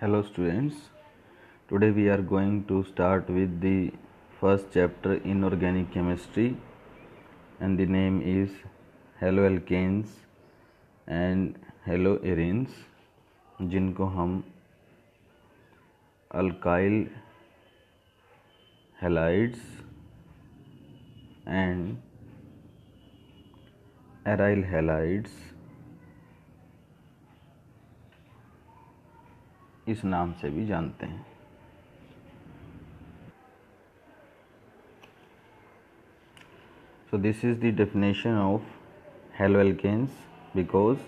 Hello students, today we are going to start with the first chapter in organic chemistry and the name is haloalkanes and haloarenes जिनको हम alkyl halides and aryl halides इस नाम से भी जानते हैं। So this is the definition of haloalkanes because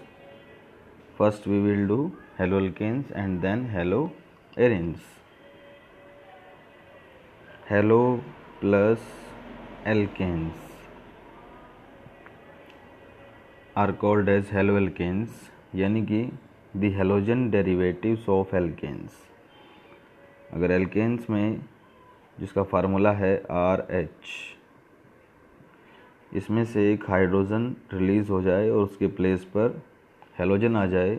first we will do haloalkanes and then haloarenes. Halo plus alkanes are called as haloalkanes यानी कि the halogen derivatives of alkanes। अगर alkanes में जिसका फार्मूला है RH, इसमें से एक hydrogen release हो जाए और उसके प्लेस पर हेलोजन आ जाए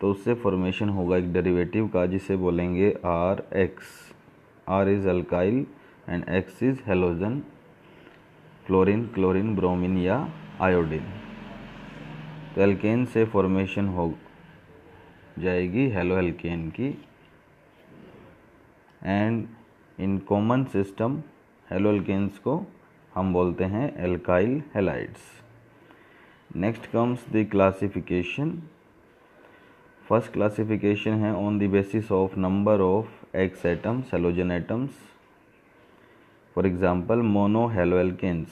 तो उससे फॉर्मेशन होगा एक डेरिवेटिव का जिसे बोलेंगे RH। R is alkyl and X is halogen, fluorine, chlorine, bromine या आयोडीन। तो एल्केन से फॉर्मेशन हो जाएगी हेलोएल्केन की and in common system haloalkanes को हम बोलते हैं alkyl halides. Next comes the classification. First classification है on the basis of number of X atoms, halogen atoms. For example mono haloalkanes,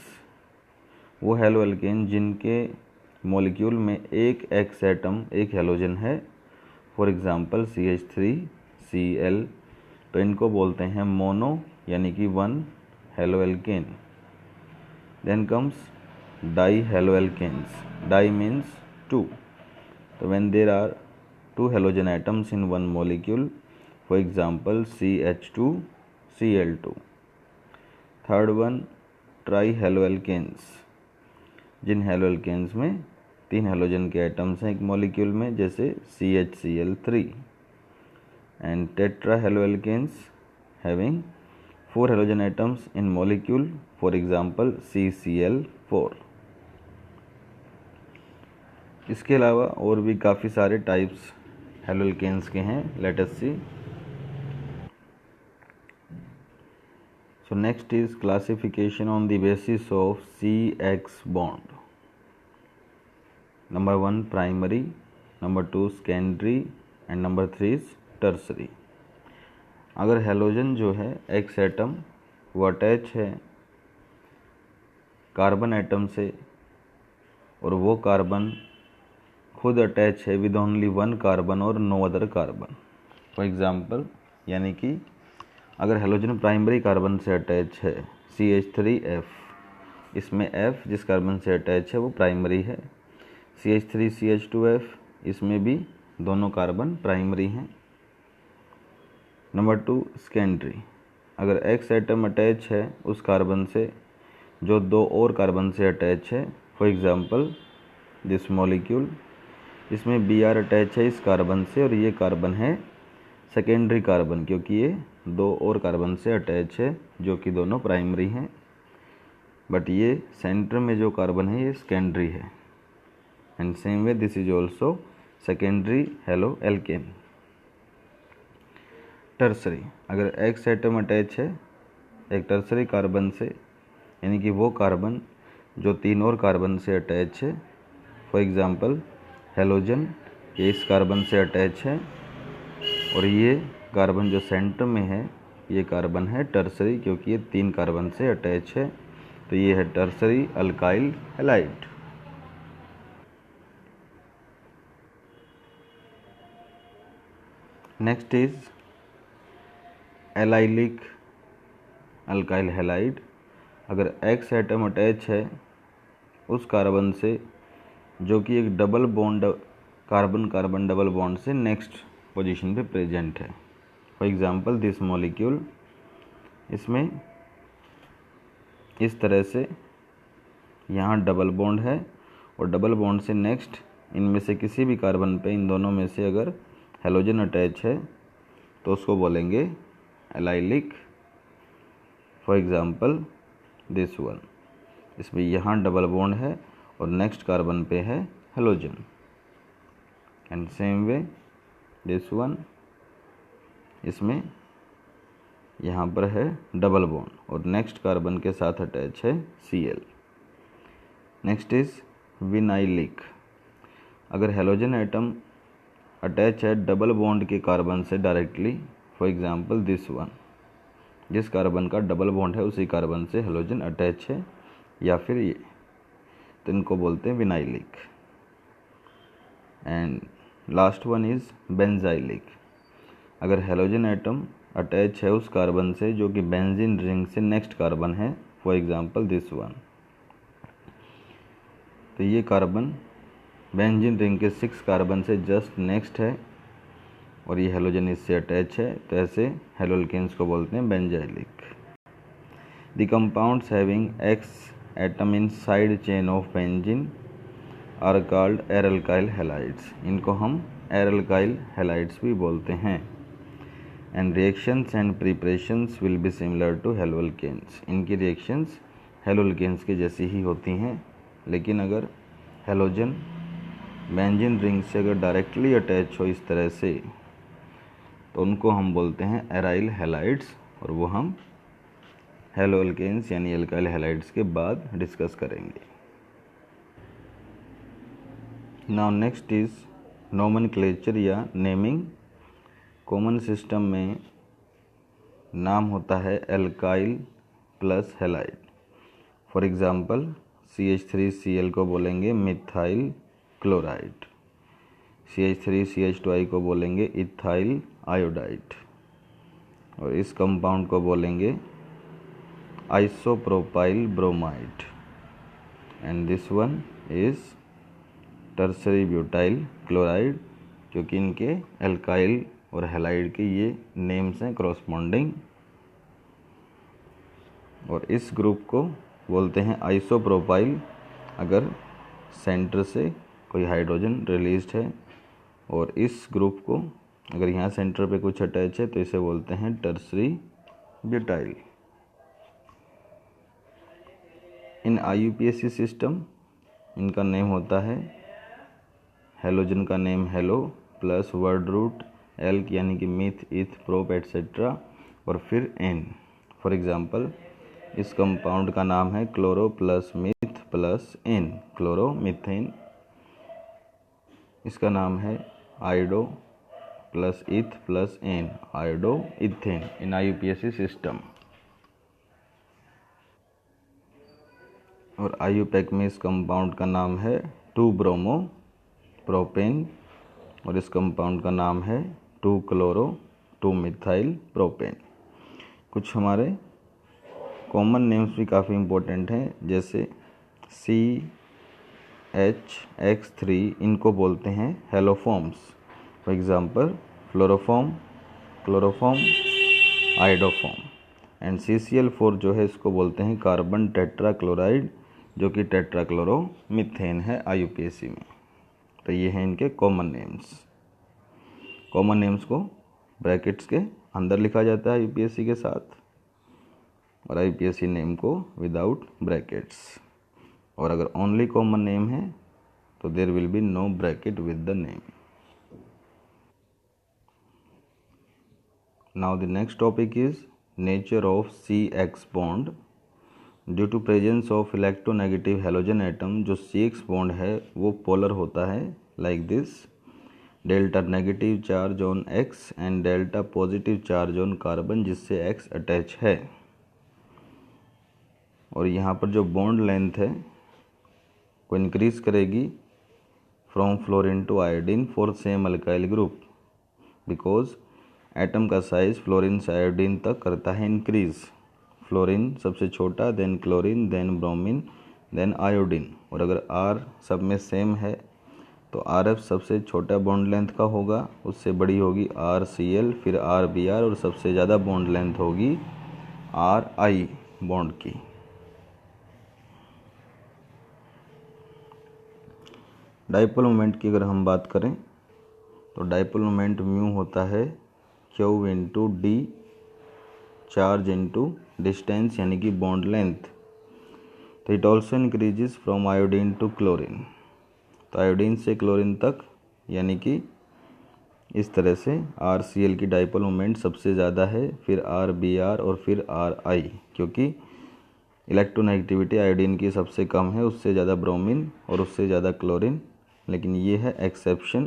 वो हेलोएल्केन जिनके मॉलिक्यूल में एक एक्स एटम एक हेलोजन है, फॉर एग्जांपल CH3Cl, तो इनको बोलते हैं मोनो यानी कि one haloalkane. Then comes di haloalkanes, di means two, तो when there are two halogen atoms in one molecule, for example CH2Cl2। Third one tri haloalkanes, जिन हेलोएल्केन्स में तीन हेलोजन के एटम्स हैं एक मॉलिक्यूल में, जैसे CHCl3। And tetra haloalkanes having four halogen atoms in molecule, for example CCl4। इसके अलावा और भी काफ़ी सारे टाइप्स हेलोएल्केन्स के हैं। Let us see. So next is classification on the basis of CX bond. Number 1 primary, number 2 secondary and number 3 is tertiary. अगर halogen जो है एक्स एटम वो अटैच है कार्बन एटम से और वो कार्बन खुद अटैच है विद ओनली वन कार्बन और no other carbon, for example यानी कि अगर हेलोजन प्राइमरी कार्बन से अटैच है CH3F, इसमें F जिस कार्बन से अटैच है वो प्राइमरी है। CH3CH2F, इसमें भी दोनों कार्बन प्राइमरी हैं। नंबर 2 सेकेंडरी, अगर एक्स एटम अटैच है उस कार्बन से जो दो और कार्बन से अटैच है, फॉर एग्जांपल दिस मॉलिक्यूल, इसमें Br अटैच है इस कार्बन से और ये कार्बन है सेकेंडरी कार्बन क्योंकि ये दो और कार्बन से अटैच है जो कि दोनों प्राइमरी हैं, बट ये सेंटर में जो कार्बन है ये सेकेंडरी है। And same way this is also secondary haloalkane. Tertiary, अगर एक्स एटम अटैच है एक टर्सरी कार्बन से यानी कि वो कार्बन जो तीन और कार्बन से अटैच है, फॉर एग्जांपल हेलोजन ये इस कार्बन से अटैच है और ये कार्बन जो सेंटर में है ये कार्बन है टर्सरी क्योंकि ये तीन कार्बन से अटैच है, तो ये है tertiary alkyl halide. Next is allylic alkyl halide. अगर एक्स एटम अटैच है उस कार्बन से जो कि एक double bond carbon carbon double bond से नेक्स्ट पोजीशन पे प्रेजेंट है, फॉर एग्जांपल दिस मॉलिक्यूल, इसमें इस तरह से यहाँ डबल बॉन्ड है और डबल बॉन्ड से नेक्स्ट इनमें से किसी भी कार्बन पे इन दोनों में से अगर हेलोजन अटैच है तो उसको बोलेंगे allylic. For example this one, इसमें यहाँ डबल बॉन्ड है और नेक्स्ट कार्बन पे है halogen. And same way this one, इसमें यहाँ पर है डबल बॉन्ड और नेक्स्ट कार्बन के साथ अटैच है Cl। Next is vinylic. अगर हेलोजन एटम अटैच है डबल बॉन्ड के कार्बन से directly, for example this one, जिस कार्बन का डबल बॉन्ड है उसी कार्बन से हेलोजन अटैच है, या फिर ये, तो इनको बोलते हैं vinylic. And last one is benzylic. अगर हेलोजन एटम अटैच है उस कार्बन से जो कि बेंजीन रिंग से नेक्स्ट कार्बन है, फॉर एग्जांपल दिस वन, तो ये कार्बन बेंजीन रिंग के 6 कार्बन से जस्ट नेक्स्ट है और ये हेलोजन इससे अटैच है, तो ऐसे हेलोल्केन्स को बोलते हैं benzylic. The compounds having X atom in side chain of benzene are called aralkyl halides. इनको हम एरल्काइल हैलाइड्स भी बोलते हैं। And reactions and preparations will be similar to haloalkanes. इनकी रिएक्शंस हेलोल्केन्स की जैसी ही होती हैं, लेकिन अगर हेलोजन बेंजीन रिंग से अगर डायरेक्टली अटैच हो इस तरह से, तो उनको हम बोलते हैं एराइल हैलाइड्स, और वो हम हेलोल्केन्स यानी एल्काइल हैलाइड्स के बाद डिस्कस करेंगे। नाउ नेक्स्ट इज नोमेनक्लेचर या नेमिंग। कॉमन सिस्टम में नाम होता है alkyl plus halide. For example CH3Cl को बोलेंगे मिथाइल क्लोराइड, CH3CH2I को बोलेंगे इथाइल आयोडाइड, और इस कंपाउंड को बोलेंगे isopropyl bromide. And this one is tertiary butyl chloride, क्योंकि इनके एल्काइल और हैलाइड के ये नेम्स हैं क्रॉसपॉन्डिंग। और इस ग्रुप को बोलते हैं आइसोप्रोपाइल अगर सेंटर से कोई हाइड्रोजन रिलीज्ड है, और इस ग्रुप को अगर यहाँ सेंटर पे कुछ अटैच है तो इसे बोलते हैं tertiary butyl. In IUPAC system इनका नेम होता है, हेलोजन का name halo plus word root alk यानी कि मिथ इथ प्रोप एटसेट्रा और फिर एन। फॉर एग्जांपल इस कंपाउंड का नाम है chloro plus meth plus ane, chloromethane. इसका नाम है iodo plus eth plus ane, iodo ethane in IUPAC system. और IUPAC में इस कंपाउंड का नाम है 2-ब्रोमो प्रोपेन, और इस कंपाउंड का नाम है 2-क्लोरो 2-मिथाइल प्रोपेन। कुछ हमारे कॉमन नेम्स भी काफ़ी इम्पोर्टेंट हैं, जैसे CHX3 इनको बोलते हैं haloforms. For example fluoroform, chloroform, iodoform. And CCl4 जो है इसको बोलते हैं कार्बन टेट्राक्लोराइड, जो कि टेट्राक्लोरोमीथेन है IUPAC में। तो ये हैं इनके कॉमन नेम्स। कॉमन नेम्स को ब्रैकेट्स के अंदर लिखा जाता है IUPAC के साथ, और IUPAC नेम को विदाउट ब्रैकेट्स। और अगर ओनली कॉमन नेम है तो there will be no bracket with the name. Now the next topic is nature of CX bond. Due to presence of electronegative halogen atom, जो CX bond है वो polar होता है like this, delta negative charge on X and delta positive charge on carbon जिससे X attach है। और यहाँ पर जो बॉन्ड लेंथ है को इंक्रीज करेगी from fluorine to iodine for same alkyl group, because atom का साइज फ्लोरीन से आयोडीन तक करता है इंक्रीज। फ्लोरीन सबसे छोटा, then chlorine, then bromine, then iodine. और अगर R सब में सेम है तो RF सबसे छोटा बॉन्ड लेंथ का होगा, उससे बड़ी होगी RCl, फिर RBr, और सबसे ज़्यादा बॉन्ड लेंथ होगी RI बॉन्ड की। डाइपोल मोमेंट की अगर हम बात करें तो डाइपोल मोमेंट म्यू होता है Q into D, charge into distance यानी कि बॉन्ड लेंथ। तो it also increases from iodine to chlorine. तो आयोडीन से क्लोरीन तक यानी कि इस तरह से RCl की डाइपोल मोमेंट सबसे ज़्यादा है, फिर RBr और फिर RI, क्योंकि इलेक्ट्रोनेगेटिविटी आयोडीन की सबसे कम है, उससे ज़्यादा ब्रोमीन और उससे ज़्यादा क्लोरीन। लेकिन ये है एक्सेप्शन,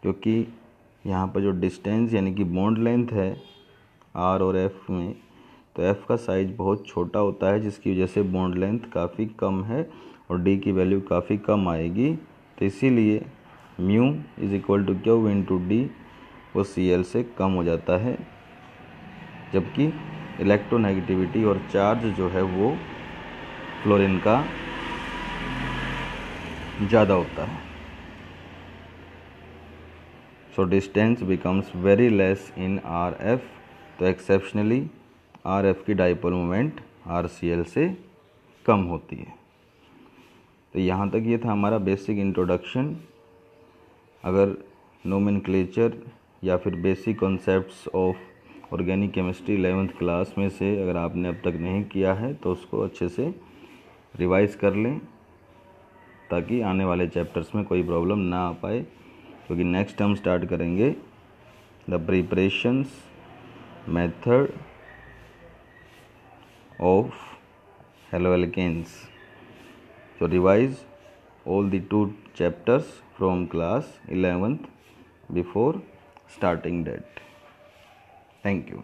क्योंकि यहाँ पर जो डिस्टेंस यानी कि बॉन्ड लेंथ है R और F में, तो F का साइज बहुत छोटा होता है, जिसकी वजह से बॉन्ड लेंथ काफ़ी कम है और D की वैल्यू काफ़ी कम आएगी। तो इसीलिए mu is equal to Q into D वो Cl से कम हो जाता है, जबकि इलेक्ट्रोनेगेटिविटी और चार्ज जो है वो फ्लोरीन का ज़्यादा होता है। So distance becomes very less in RF। तो एक्सेप्शनली RF की डाइपोल मोमेंट RCl से कम होती है। तो यहाँ तक ये था हमारा बेसिक इंट्रोडक्शन। अगर नोमेनक्लेचर या फिर basic concepts of organic chemistry 11th class में से अगर आपने अब तक नहीं किया है तो उसको अच्छे से रिवाइज़ कर लें, ताकि आने वाले चैप्टर्स में कोई प्रॉब्लम ना आ पाए, क्योंकि नेक्स्ट हम स्टार्ट करेंगे the preparations method of haloalkanes. So revise all the 2 chapters from class 11th before starting that. Thank you.